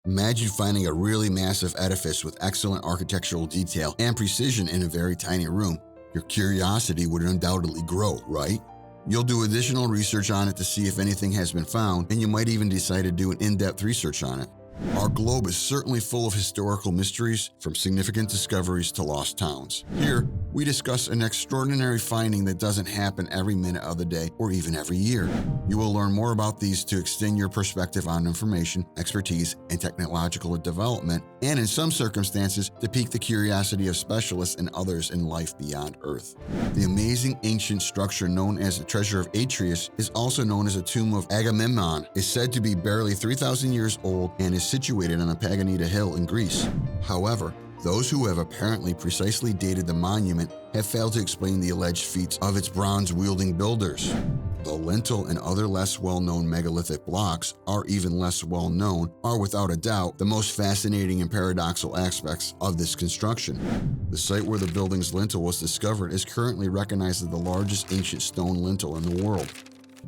Imagine finding a really massive edifice with excellent architectural detail and precision in a very tiny room. Your curiosity would undoubtedly grow, right? You'll do additional research on it to see if anything has been found, and you might even decide to do an in-depth research on it. Our globe is certainly full of historical mysteries, from significant discoveries to lost towns. Here, we discuss an extraordinary finding that doesn't happen every minute of the day or even every year. You will learn more about these to extend your perspective on information, expertise, and technological development, and in some circumstances, to pique the curiosity of specialists and others in life beyond Earth. The amazing ancient structure known as the Treasure of Atreus is also known as the Tomb of Agamemnon, is said to be barely 3,000 years old and is situated on a Paganita hill in Greece. However, those who have apparently precisely dated the monument have failed to explain the alleged feats of its bronze-wielding builders. The lintel and other less well-known megalithic blocks are even less well-known, are without a doubt the most fascinating and paradoxical aspects of this construction. The site where the building's lintel was discovered is currently recognized as the largest ancient stone lintel in the world.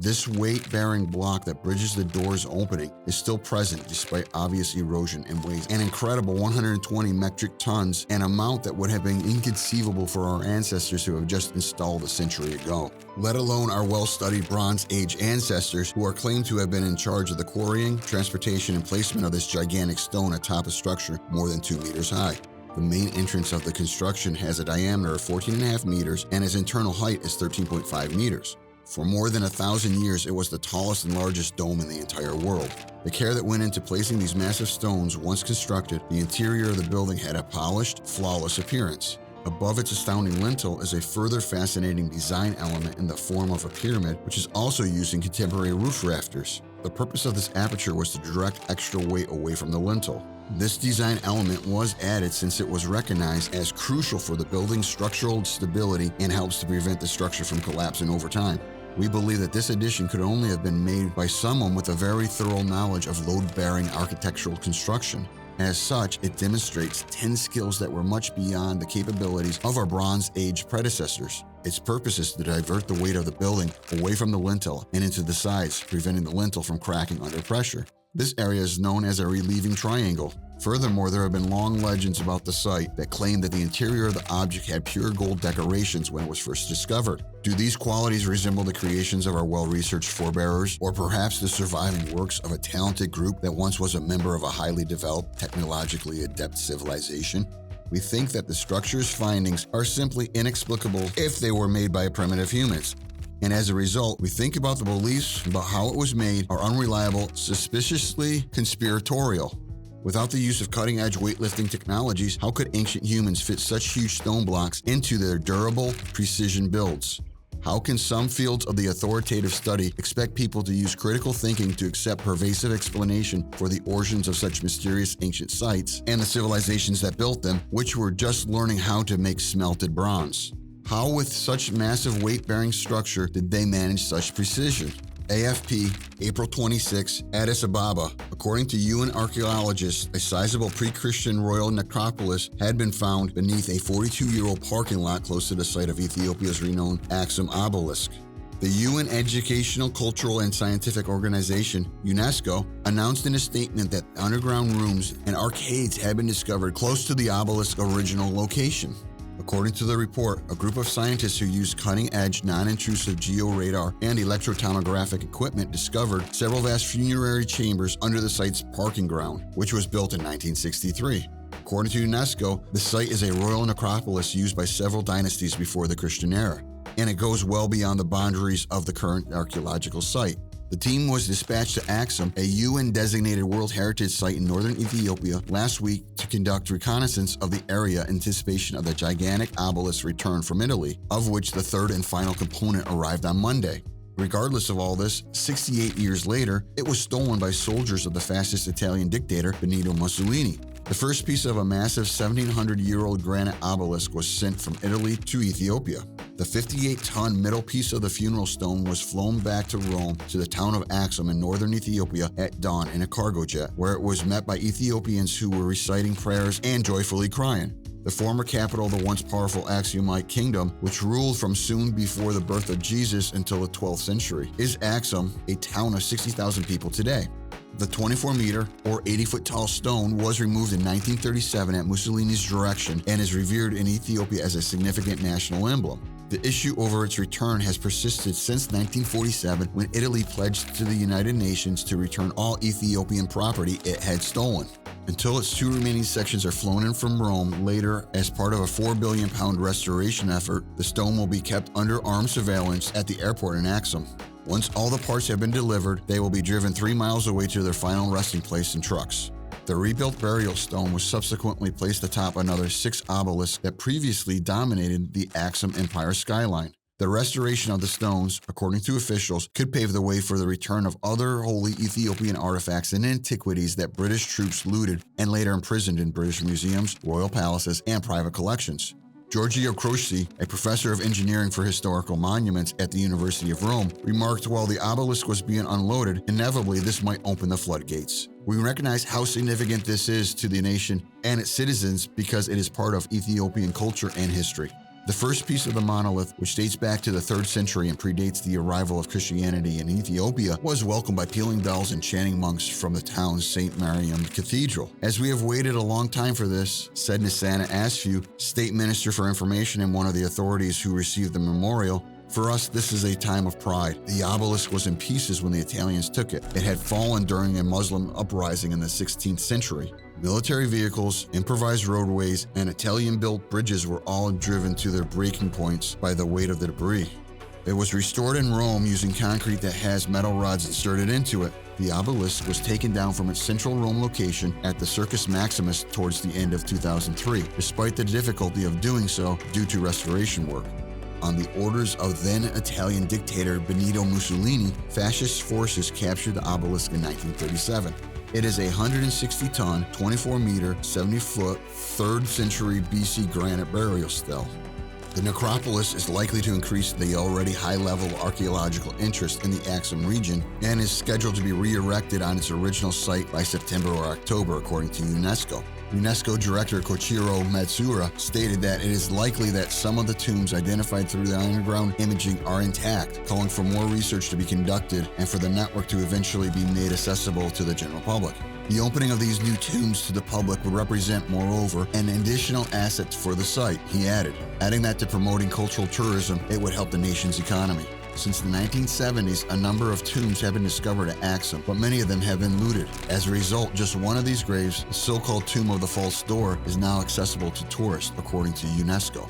This weight-bearing block that bridges the door's opening is still present despite obvious erosion and weighs an incredible 120 metric tons, an amount that would have been inconceivable for our ancestors who have just installed a century ago, let alone our well-studied Bronze Age ancestors who are claimed to have been in charge of the quarrying, transportation, and placement of this gigantic stone atop a structure more than 2 meters high. The main entrance of the construction has a diameter of 14.5 meters and its internal height is 13.5 meters. For more than 1,000 years, it was the tallest and largest dome in the entire world. The care that went into placing these massive stones, once constructed, the interior of the building had a polished, flawless appearance. Above its astounding lintel is a further fascinating design element in the form of a pyramid, which is also used in contemporary roof rafters. The purpose of this aperture was to direct extra weight away from the lintel. This design element was added since it was recognized as crucial for the building's structural stability and helps to prevent the structure from collapsing over time. We believe that this addition could only have been made by someone with a very thorough knowledge of load-bearing architectural construction. As such, it demonstrates 10 skills that were much beyond the capabilities of our Bronze Age predecessors. Its purpose is to divert the weight of the building away from the lintel and into the sides, preventing the lintel from cracking under pressure. This area is known as a relieving triangle. Furthermore, there have been long legends about the site that claim that the interior of the object had pure gold decorations when it was first discovered. Do these qualities resemble the creations of our well-researched forebearers, or perhaps the surviving works of a talented group that once was a member of a highly developed, technologically adept civilization? We think that the structure's findings are simply inexplicable if they were made by primitive humans. And as a result, we think about the beliefs about how it was made are unreliable, suspiciously conspiratorial. Without the use of cutting-edge weightlifting technologies, how could ancient humans fit such huge stone blocks into their durable, precision builds? How can some fields of the authoritative study expect people to use critical thinking to accept pervasive explanation for the origins of such mysterious ancient sites and the civilizations that built them, which were just learning how to make smelted bronze? How, with such massive weight-bearing structure, did they manage such precision? AFP, April 26, Addis Ababa. According to UN archaeologists, a sizable pre-Christian royal necropolis had been found beneath a 42-year-old parking lot close to the site of Ethiopia's renowned Aksum obelisk. The UN Educational, Cultural, and Scientific Organization, UNESCO, announced in a statement that underground rooms and arcades had been discovered close to the obelisk's original location. According to the report, a group of scientists who used cutting-edge, non-intrusive georadar and electrotomographic equipment discovered several vast funerary chambers under the site's parking ground, which was built in 1963. According to UNESCO, the site is a royal necropolis used by several dynasties before the Christian era, and it goes well beyond the boundaries of the current archaeological site. The team was dispatched to Aksum, a UN-designated World Heritage Site in northern Ethiopia, last week to conduct reconnaissance of the area in anticipation of the gigantic obelisk's return from Italy, of which the third and final component arrived on Monday. Regardless of all this, 68 years later, it was stolen by soldiers of the fascist Italian dictator Benito Mussolini. The first piece of a massive 1,700-year-old granite obelisk was sent from Italy to Ethiopia. The 58-ton middle piece of the funeral stone was flown back to Rome to the town of Aksum in northern Ethiopia at dawn in a cargo jet, where it was met by Ethiopians who were reciting prayers and joyfully crying. The former capital of the once powerful Aksumite kingdom, which ruled from soon before the birth of Jesus until the 12th century, is Aksum, a town of 60,000 people today. The 24-meter or 80-foot tall stone was removed in 1937 at Mussolini's direction and is revered in Ethiopia as a significant national emblem. The issue over its return has persisted since 1947, when Italy pledged to the United Nations to return all Ethiopian property it had stolen. Until its 2 remaining sections are flown in from Rome later as part of a £4 billion restoration effort, the stone will be kept under armed surveillance at the airport in Axum. Once all the parts have been delivered, they will be driven 3 miles away to their final resting place in trucks. The rebuilt burial stone was subsequently placed atop another 6 obelisks that previously dominated the Axum Empire skyline. The restoration of the stones, according to officials, could pave the way for the return of other holy Ethiopian artifacts and antiquities that British troops looted and later imprisoned in British museums, royal palaces, and private collections. Giorgio Croce, a professor of engineering for historical monuments at the University of Rome, remarked while the obelisk was being unloaded, inevitably this might open the floodgates. We recognize how significant this is to the nation and its citizens because it is part of Ethiopian culture and history. The first piece of the monolith, which dates back to the 3rd century and predates the arrival of Christianity in Ethiopia, was welcomed by pealing bells and chanting monks from the town's St. Mariam Cathedral. "As we have waited a long time for this," said Nisana Asfu, State Minister for Information and one of the authorities who received the memorial, "for us this is a time of pride. The obelisk was in pieces when the Italians took it. It had fallen during a Muslim uprising in the 16th century. Military vehicles, improvised roadways, and Italian-built bridges were all driven to their breaking points by the weight of the debris. It was restored in Rome using concrete that has metal rods inserted into it. The obelisk was taken down from its central Rome location at the Circus Maximus towards the end of 2003, despite the difficulty of doing so due to restoration work. On the orders of then-Italian dictator Benito Mussolini, fascist forces captured the obelisk in 1937. It is a 160-ton, 24-meter, 70-foot, 3rd century BC granite burial stele. The necropolis is likely to increase the already high level of archaeological interest in the Axum region and is scheduled to be re-erected on its original site by September or October, according to UNESCO. UNESCO Director Koichiro Matsuura stated that it is likely that some of the tombs identified through the underground imaging are intact, calling for more research to be conducted and for the network to eventually be made accessible to the general public. The opening of these new tombs to the public would represent, moreover, an additional asset for the site, he added, adding that to promoting cultural tourism, it would help the nation's economy. Since the 1970s, a number of tombs have been discovered at Axum, but many of them have been looted. As a result, just one of these graves, the so-called Tomb of the False Door, is now accessible to tourists, according to UNESCO.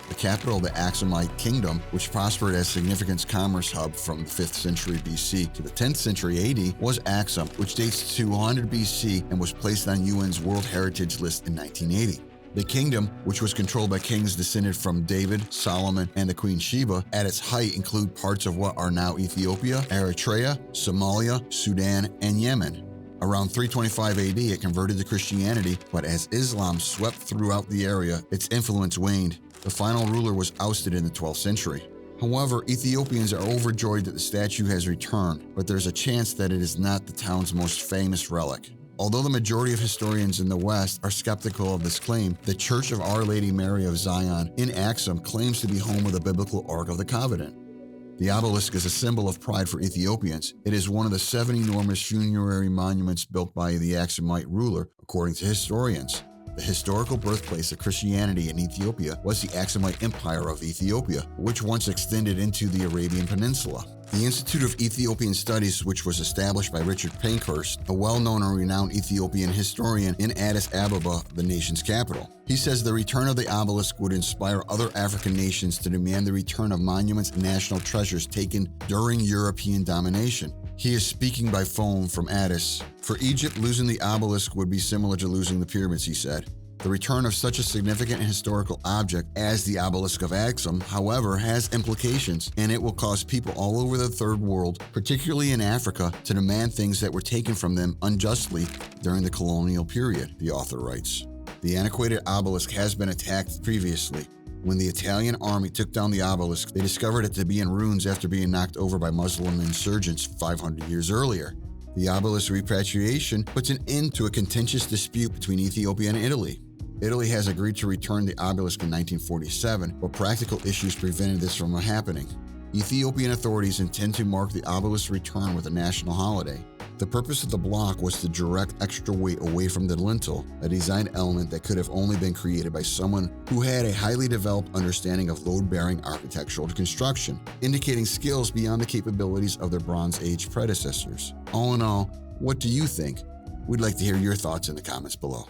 The capital of the Axumite kingdom, which prospered as significant commerce hub from the 5th century BC to the 10th century AD, was Axum, which dates to 100 BC and was placed on UN's World Heritage List in 1980. The kingdom, which was controlled by kings descended from David, Solomon, and the Queen Sheba, at its height include parts of what are now Ethiopia, Eritrea, Somalia, Sudan, and Yemen. Around 325 AD, it converted to Christianity, but as Islam swept throughout the area, its influence waned. The final ruler was ousted in the 12th century. However, Ethiopians are overjoyed that the statue has returned, but there's a chance that it is not the town's most famous relic. Although the majority of historians in the West are skeptical of this claim, the Church of Our Lady Mary of Zion in Axum claims to be home of the biblical Ark of the Covenant. The obelisk is a symbol of pride for Ethiopians. It is one of the 7 enormous funerary monuments built by the Axumite ruler, according to historians. The historical birthplace of Christianity in Ethiopia was the Axumite Empire of Ethiopia, which once extended into the Arabian Peninsula. The Institute of Ethiopian Studies, which was established by Richard Pankhurst, a well-known and renowned Ethiopian historian in Addis Ababa, the nation's capital. He says the return of the obelisk would inspire other African nations to demand the return of monuments and national treasures taken during European domination. He is speaking by phone from Addis. For Egypt, losing the obelisk would be similar to losing the pyramids, he said. The return of such a significant historical object as the obelisk of Axum, however, has implications, and it will cause people all over the Third World, particularly in Africa, to demand things that were taken from them unjustly during the colonial period, the author writes. The antiquated obelisk has been attacked previously. When the Italian army took down the obelisk, they discovered it to be in ruins after being knocked over by Muslim insurgents 500 years earlier. The obelisk repatriation puts an end to a contentious dispute between Ethiopia and Italy. Italy has agreed to return the obelisk in 1947, but practical issues prevented this from happening. Ethiopian authorities intend to mark the obelisk's return with a national holiday. The purpose of the block was to direct extra weight away from the lintel, a design element that could have only been created by someone who had a highly developed understanding of load-bearing architectural construction, indicating skills beyond the capabilities of their Bronze Age predecessors. All in all, what do you think? We'd like to hear your thoughts in the comments below.